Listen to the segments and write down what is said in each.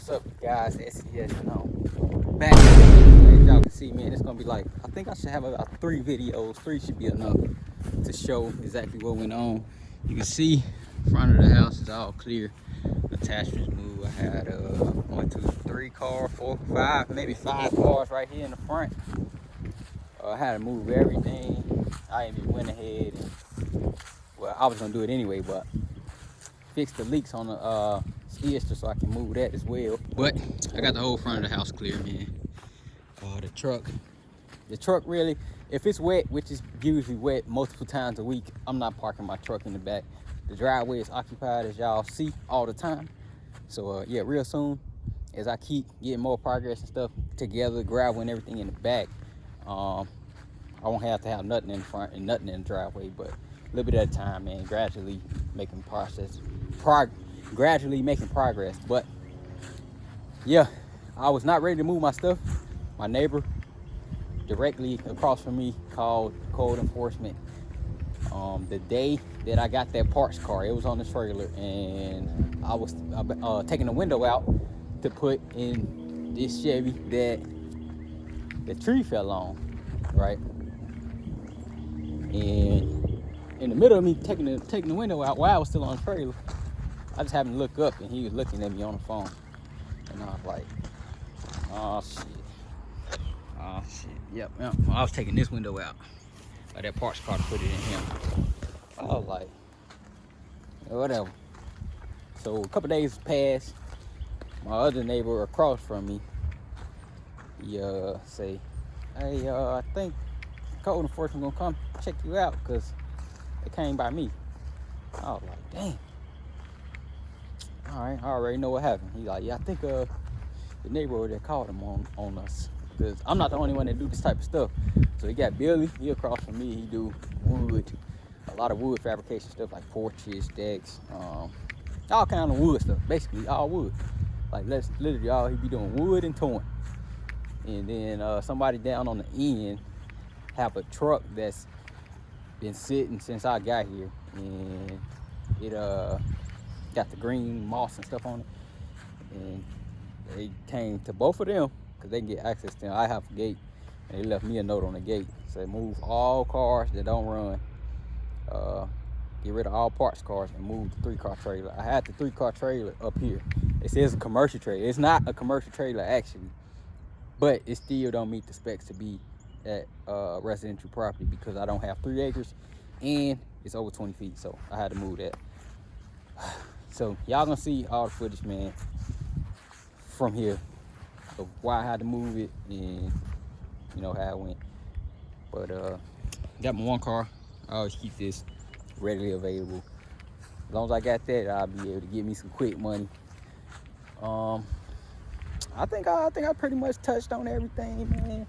What's up, guys? SES, back. As y'all can see, man, it's gonna be like, I think I should have about 3 videos. 3 should be enough to show exactly what went on. You can see front of the house is all clear. Attachments moved. I had 1, 2, 3 cars, 4, 5, maybe 5 cars right here in the front. I had to move everything. I even went ahead and, well, I was gonna do it anyway, but fix the leaks on the skidster so I can move that as well. But I got the whole front of the house clear, man. The truck really, if it's wet, which is usually wet multiple times a week, I'm not parking my truck in the back. The driveway is occupied, as y'all see all the time. So yeah, real soon, as I keep getting more progress and stuff together, gravel and everything in the back, I won't have to have nothing in the front and nothing in the driveway, but a little bit at a time, man. Gradually making progress. But yeah, I was not ready to move my stuff. My neighbor directly across from me called code enforcement the day that I got that parts car. It was on the trailer, and I was taking the window out to put in this Chevy that the tree fell on, right? And in the middle of me taking the window out while I was still on the trailer, I just happened to look up, and he was looking at me on the phone, and I was like, oh shit, yep. I was taking this window out, that parts car to put it in him. I was like, whatever. So a couple days passed. My other neighbor across from me, he say, hey, I think code enforcement gonna come check you out because it came by me. I was like, dang. All right, I already know what happened. He's like, yeah, I think the neighbor over there called him on us, because I'm not the only one that do this type of stuff. So he got Billy, he across from me. He do wood, a lot of wood fabrication stuff like porches, decks, all kind of wood stuff, basically all wood. Like that's literally all he be doing, wood and towing. And then somebody down on the end have a truck that's been sitting since I got here, and it got the green moss and stuff on it. And they came to both of them because they can get access to them. I have a gate, and they left me a note on the gate. Said move all cars that don't run, get rid of all parts cars, and move the 3-car trailer. I had the 3-car trailer up here. It says a commercial trailer. It's not a commercial trailer actually, but it still don't meet the specs to be at residential property because I don't have 3 acres and it's over 20 feet. So I had to move that. So y'all gonna see all the footage, man, from here of why I had to move it and you know how it went. But got my 1 car. I always keep this readily available. As long as I got that, I'll be able to get me some quick money. I think I pretty much touched on everything, man.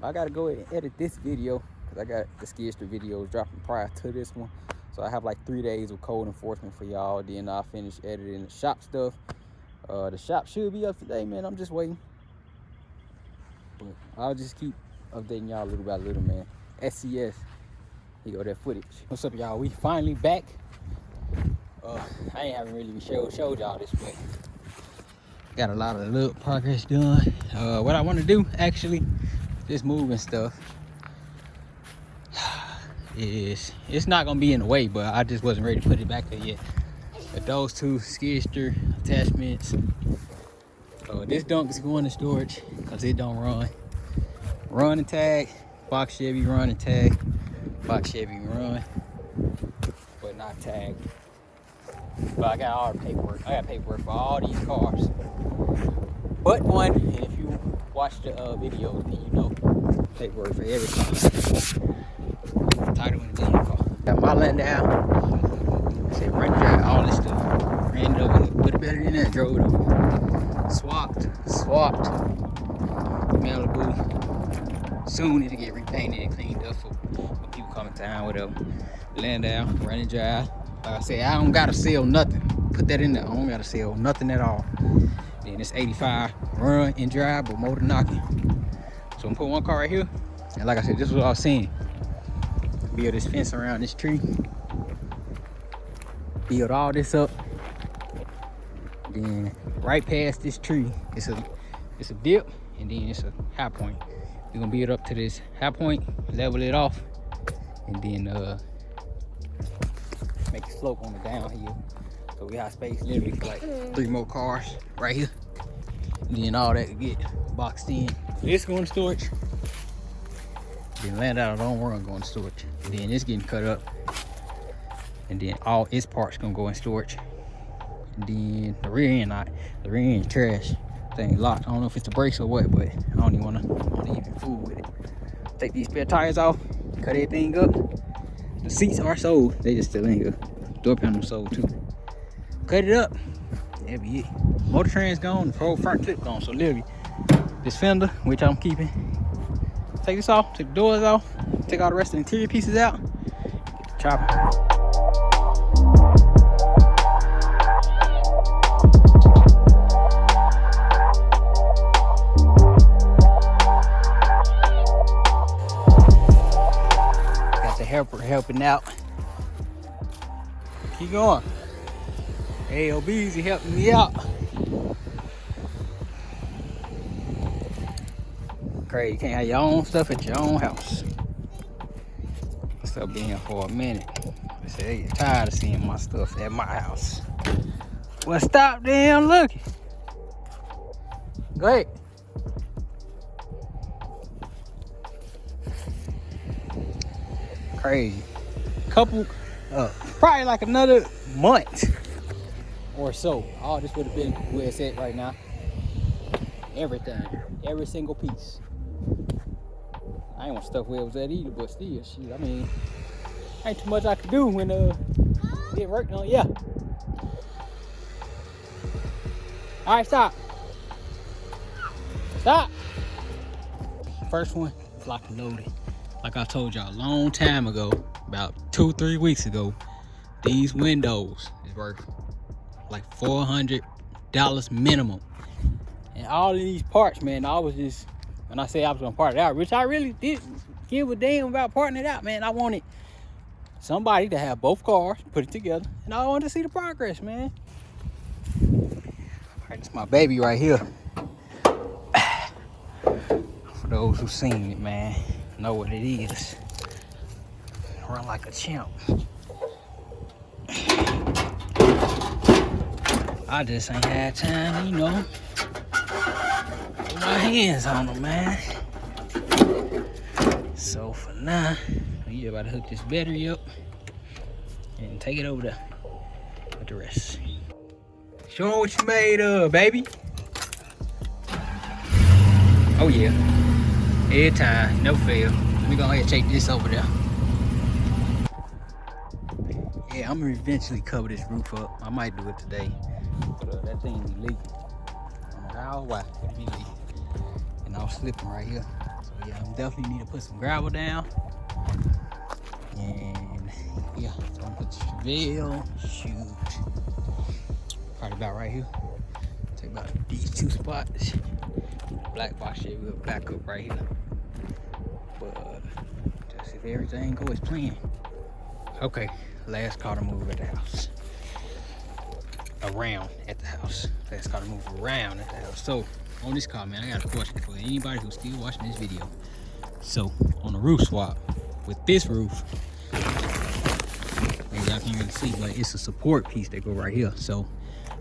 I gotta go ahead and edit this video because I got the skidster videos dropping prior to this one. So I have like 3 days of code enforcement for y'all. Then I'll finish editing the shop stuff. The shop should be up today, man. I'm just waiting. But I'll just keep updating y'all little by little, man. SES. Here go that footage. What's up, y'all? We finally back. I haven't really showed y'all this, but got a lot of little progress done. What I want to do, actually, this moving stuff, is it's not gonna be in the way, but I just wasn't ready to put it back there yet. But those 2 skidster attachments, this dump is going to storage because it don't run. Run and tag, box Chevy run and tag, box Chevy run, but not tag. But I got all the paperwork. I got paperwork for all these cars, but one. And if you watch the videos, then you know paperwork for every car. Title and the car. Got my land down. Said run dry, all this stuff. Ran it over, put it better than that, drove it over. Swapped. Malibu. Soon it'll get repainted and cleaned up for people coming to town, whatever. Land down, running dry. Like I said, I don't gotta sell nothing. Put that in there. I don't gotta sell nothing at all. Then it's 85 run and drive, but motor knocking. So I'm gonna put 1 car right here. And like I said, this is what I was saying. Build this fence around this tree. Build all this up. then right past this tree, it's a dip, and then it's a high point. We're gonna build up to this high point, level it off, and then make a slope on the downhill. So we have space literally for like 3 more cars right here. And then all that could get boxed in. This going to storage. Then land out of the own run going to storage. And then it's getting cut up. And then all its parts gonna go in storage. And then the rear end, the rear end trash. Thing locked. I don't know if it's the brakes or what, but I don't even fool with it. Take these spare tires off, cut everything up. The seats are sold, they just still in here. Door panel sold too. Cut it up, that'll be it. Motor trans gone, the whole front clip gone. So literally, this fender, which I'm keeping, take this off, take the doors off, take all the rest of the interior pieces out, get the chopper. Helper helping out. Keep going. AOB's helping me out. Crazy, you can't have your own stuff at your own house. Still been here for a minute. They say they get tired of seeing my stuff at my house. Well, stop damn looking. Go ahead. Crazy. Couple, probably like another month or so. All this would have been where it's at right now. Everything, every single piece. I ain't want stuff where it was at either, but still, shit. I mean, ain't too much I could do when get worked on. Yeah. All right, stop. Stop. First one is locked and loaded. Like I told y'all a long time ago, about 2-3 weeks ago, these windows is worth like $400 minimum. And all of these parts, man, I was just, when I say I was gonna part it out, which I really didn't give a damn about parting it out, man. I wanted somebody to have both cars, put it together, and I wanted to see the progress, man. All right, this is my baby right here. For those who seen it, man, know what it is. Run like a champ. I just ain't had time, you know, put my hands on them, man. So for now, you about to hook this battery up and take it over there with the rest. Show 'em what you made of, baby. Oh yeah. Every time, no fail. Let me go ahead and take this over there. Yeah, I'm gonna eventually cover this roof up. I might do it today. But that thing be leaking. I don't know how or why it be leaking. And I was slipping right here. So yeah, I'm definitely need to put some gravel down. And yeah, so I'm gonna put the Chevelle, shoot. Probably about right here. Take about these 2 spots. Black box shit will back up right here. But just if everything goes as planned. Okay, last car to move at the house. Around at the house. Last car to move around at the house. So on this car, man, I got a question for anybody who's still watching this video. So on the roof swap, with this roof, maybe y'all can't really see, but it's a support piece that go right here. So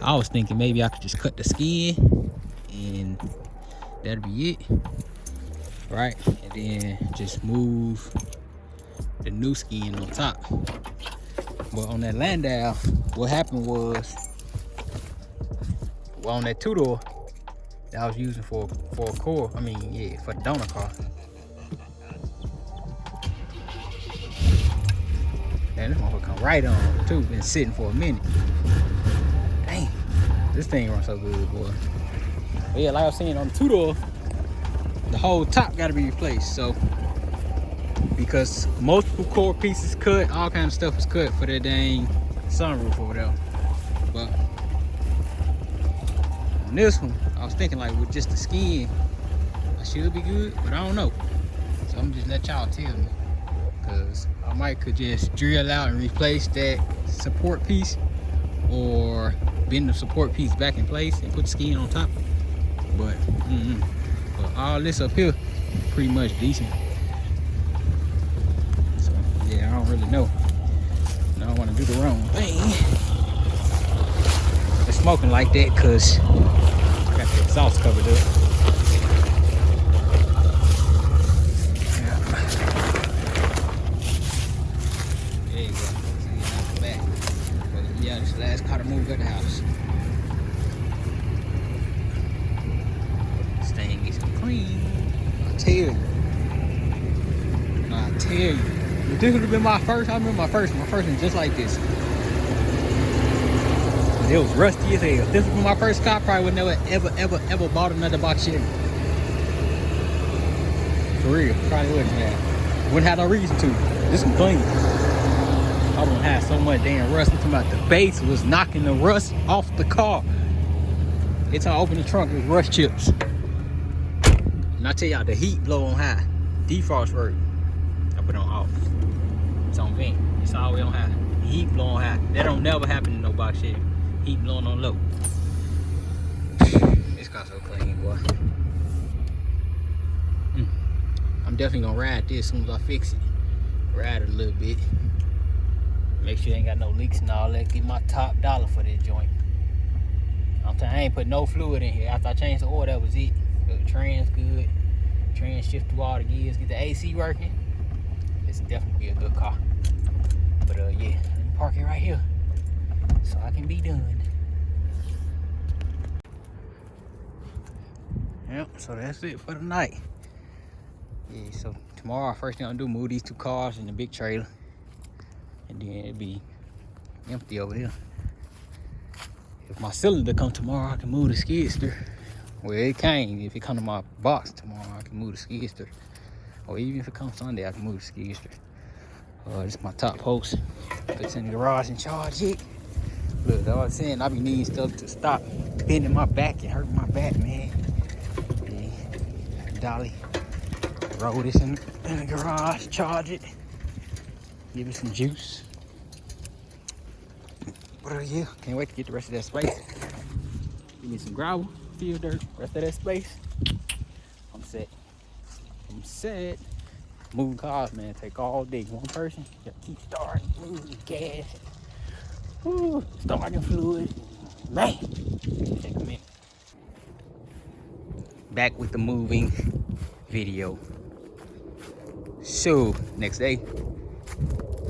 I was thinking maybe I could just cut the skin and that'll be it, right? And then just move the new skin on top. But on that Landau, what happened was, well, on that 2-door that I was using for a core, I mean, yeah, for the donor car. Man, this motherfucker come right on too. Been sitting for a minute. Dang, this thing runs so good, boy. But yeah, like I was saying, on the 2-door, the whole top got to be replaced. So, because multiple core pieces cut, all kind of stuff is cut for that dang sunroof or whatever. But on this one, I was thinking like with just the skin, I should be good, but I don't know. So I'm just let y'all tell me, because I might could just drill out and replace that support piece, or bend the support piece back in place and put the skin on top. But, but all this up here, pretty much decent. So yeah, I don't really know. I don't want to do the wrong thing. It's smoking like that because I got the exhaust covered up. There you go. See, that's the back. But yeah, this is the last car to move at the house. This thing is clean. I tell you. I tell you. If this would have been my first, I remember my first one just like this. It was rusty as hell. If this was my first car, I probably would never ever bought another box Chevy. For real, probably wouldn't have. Wouldn't have no reason to. This one clean. I wouldn't have so much damn rust. I'm talking about the base was knocking the rust off the car. It's all open the trunk, it was rust chips. And I tell y'all, the heat blow on high. Defrost work. I put it on off. It's on vent. It's all the way on high. Heat blowing high. That don't never happen in no box Chevy. Heat blowing on low. This car's so clean, boy. I'm definitely gonna ride this as soon as I fix it. Ride it a little bit. Make sure it ain't got no leaks and all that. Get my top dollar for this joint. I'm telling you, I ain't put no fluid in here. After I changed the oil, that was it. The trans good. Trans shift through all the gears. Get the AC working. This will definitely be a good car. But yeah, let me park it right here so I can be done. Yep, so that's it for the night. Yeah, so tomorrow, first thing I'm gonna do, move these two cars in the big trailer. And then it'll be empty over here. If my cylinder come tomorrow, I can move the skidster. Well, it came. If it come to my box tomorrow, I can move the skidster. Or even if it comes Sunday, I can move the skidster. This is my top post. Put it in the garage and charge it. Look, that's what I'm saying. I be needing stuff to stop bending my back and hurting my back, man. Yeah. Dolly. Roll this in the garage, charge it. Give it some juice. But yeah, can't wait to get the rest of that space. Give me some gravel, field dirt, rest of that space. I'm set. I'm set. Moving cars, man, take all day. One person, you gotta keep starting, moving gas. Woo, starting fluid. Man, take a minute. Back with the moving video. So, next day.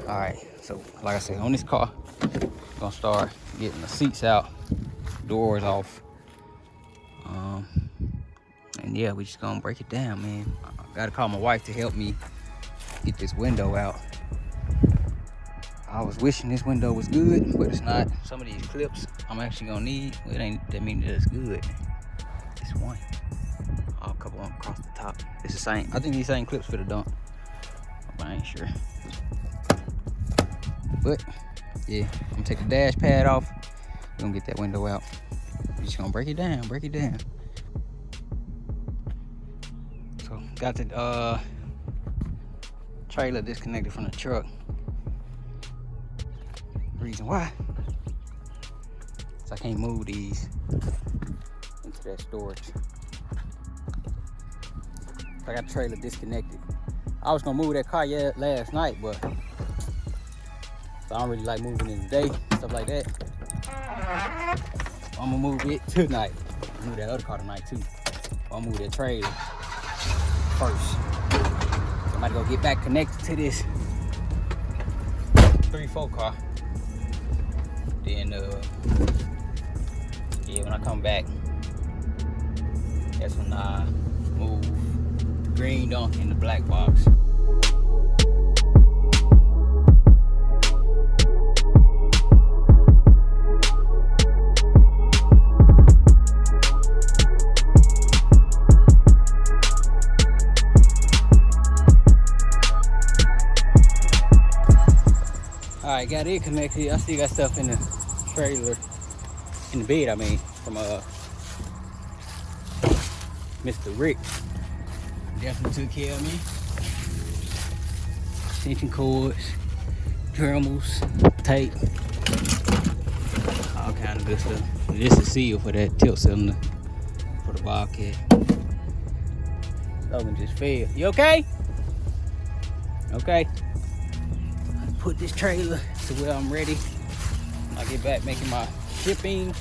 All right, so like I said, on this car, I'm gonna start getting the seats out, doors off. And yeah, we just gonna break it down, man. I gotta call my wife to help me get this window out. I was wishing this window was good, but it's not. Some of these clips I'm actually gonna need. Well, it ain't that mean that it's good. This one. I'll couple them across the top. It's the same. I think these same clips for the dump. But I ain't sure. But yeah, I'm gonna take the dash pad off. We're gonna get that window out. We're just gonna break it down, break it down. So got the trailer disconnected from the truck. The reason why is I can't move these into that storage. I got the trailer disconnected. I was gonna move that car last night, but I don't really like moving in the day, stuff like that. So I'm gonna move it tonight. I'll move that other car tonight too. I'll move that trailer first. So I'm about to go get back connected to this 3-4 car. Then yeah, when I come back, that's when I move the green dunk in the black box. Alright, got it connected. I still got stuff in the trailer, in the bed, I mean, from Mr. Rick. Definitely took care of me. Extension cords, Dremels, tape. kind of good stuff. This is seal for that tilt cylinder for the Bobcat. Logan just fell. You okay? Okay. Put this trailer to where I'm ready. I'll get back making my shipping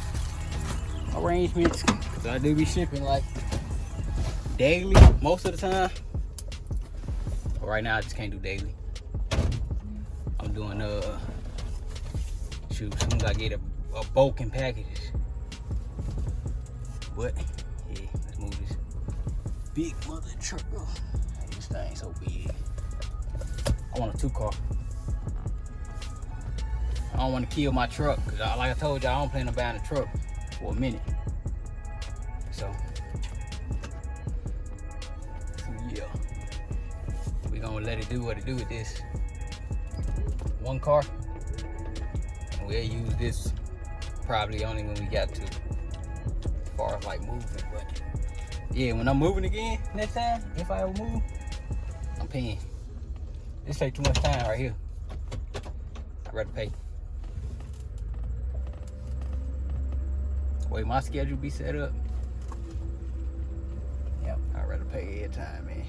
arrangements, because I do be shipping like daily most of the time. But right now I just can't do daily. I'm doing shoot, soon as I get a bulk in packages. But yeah, let's move this big mother truck. This thing's so big. I want a 2-car. I don't want to kill my truck, because like I told you, I don't plan on buying a truck for a minute. So yeah, we're gonna let it do what it do with this 1 car. And we'll use this probably only when we got to as far as like moving. But yeah, when I'm moving again next time, if I ever move, I'm paying. This take too much time right here. I'd rather pay. The way my schedule be set up, yep, I'd rather pay every time, man.